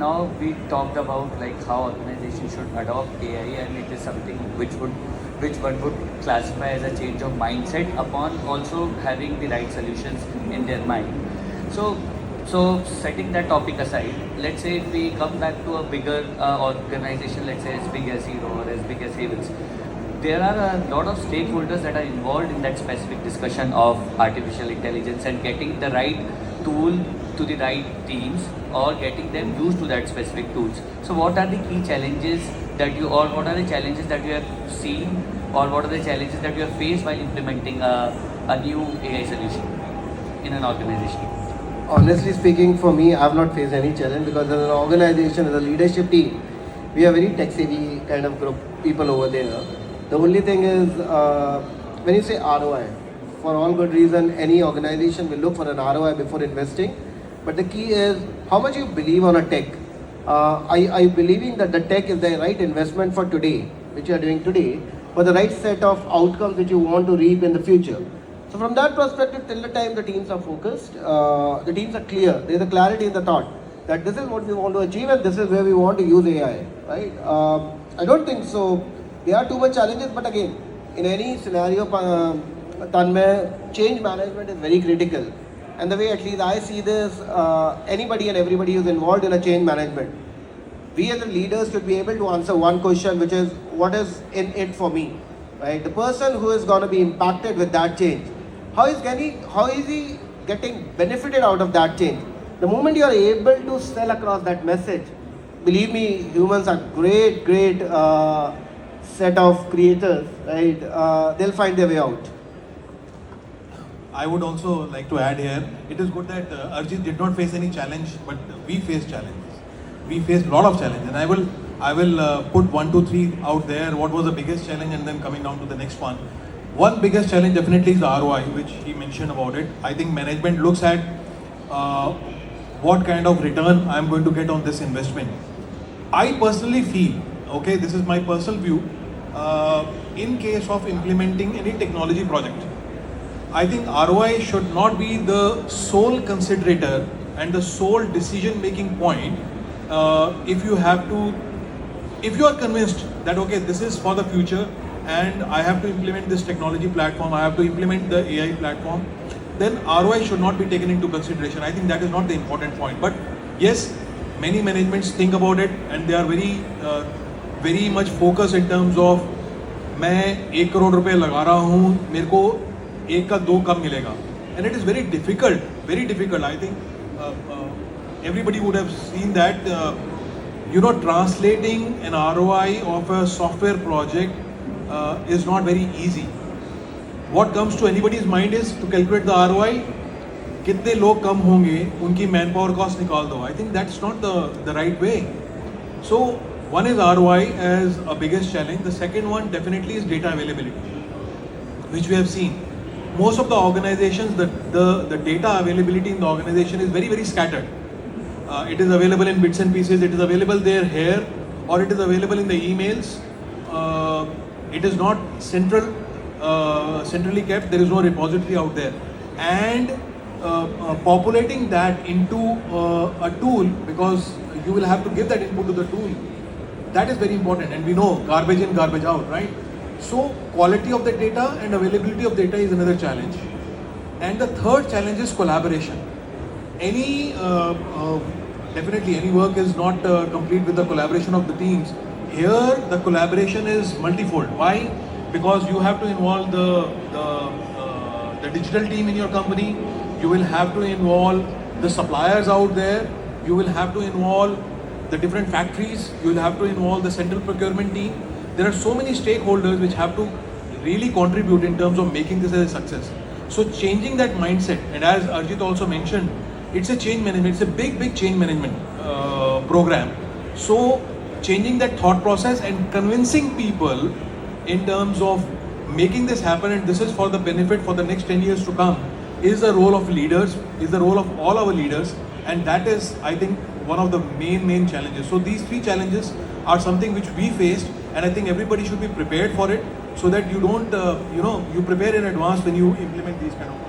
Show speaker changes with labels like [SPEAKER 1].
[SPEAKER 1] now we talked about like how organizations should adopt AI, and it is something which one would classify as a change of mindset upon also having the right solutions in their mind. So, so setting that topic aside, let's say if we come back to a bigger organization, let's say as big as Hero or as big as Havens, there are a lot of stakeholders that are involved in that specific discussion of artificial intelligence and getting the right tool to the right teams or getting them used to that specific tools. So what are the key challenges that you, or what are the challenges that you have seen, or what are the challenges that you have faced while implementing a new AI solution in an organization?
[SPEAKER 2] Honestly speaking, for me, I have not faced any challenge because as an organization, as a leadership team, we are very tech savvy kind of group people over there. The only thing is, when you say ROI, for all good reason, any organization will look for an ROI before investing. But the key is how much you believe on a tech. Are you believing that the tech is the right investment for today, which you are doing today, for the right set of outcomes which you want to reap in the future? So from that perspective, till the time the teams are focused, the teams are clear. There is a clarity in the thought that this is what we want to achieve and this is where we want to use AI, right? I don't think so. There are too much challenges, but again, in any scenario, Tanmay, change management is very critical. And the way at least I see this, anybody and everybody who's involved in a change management, we as the leaders should be able to answer one question, which is, what is in it for me? Right? The person who is going to be impacted with that change, how is he getting benefited out of that change? The moment you are able to sell across that message, believe me, humans are great set of creators, right? They'll find their way out.
[SPEAKER 3] I would also like to add here, it is good that Arjit did not face any challenge, but we faced challenges. We faced a lot of challenges, and I will put 1, 2, 3 out there. What was the biggest challenge, and then coming down to the next one. One biggest challenge definitely is the ROI, which he mentioned about it. I think management looks at what kind of return I'm going to get on this investment. I personally feel, okay, this is my personal view, in case of implementing any technology project, I think ROI should not be the sole considerator and the sole decision-making point. If you are convinced that okay, this is for the future and I have to implement this technology platform, I have to implement the AI platform, then ROI should not be taken into consideration. I think that is not the important point. But yes, many managements think about it and they are very much focused in terms of मैं 1 करोड़ रुपए लगा रहा हूँ, मेरे को 1 का 2 कब मिलेगा? And it is very difficult. I think everybody would have seen that. Translating an ROI of a software project is not very easy. What comes to anybody's mind is to calculate the ROI. कितने लोग कम होंगे, उनकी manpower cost निकाल दो. I think that's not the right way. So one is ROI as a biggest challenge. The second one definitely is data availability, which we have seen. Most of the organizations, the data availability in the organization is very scattered. It is available in bits and pieces. It is available there, here, or it is available in the emails. It is not centrally kept. There is no repository out there. And populating that into a tool, because you will have to give that input to the tool. That is very important, and we know garbage in, garbage out, right? So quality of the data and availability of data is another challenge. And the third challenge is collaboration. Definitely any work is not complete with the collaboration of the teams. Here the collaboration is multifold. Why? Because you have to involve the digital team in your company. You will have to involve the suppliers out there. You will have to involve the different factories. You will have to involve the central procurement team. There are so many stakeholders which have to really contribute in terms of making this a success. So changing that mindset, and as Arjit also mentioned, it's a change management. It's a big change management program. So changing that thought process and convincing people in terms of making this happen, and this is for the benefit for the next 10 years to come, is the role of leaders, is the role of all our leaders, and that is, I think, one of the main challenges. So these 3 challenges are something which we faced, and I think everybody should be prepared for it, so that you don't, you prepare in advance when you implement these kind of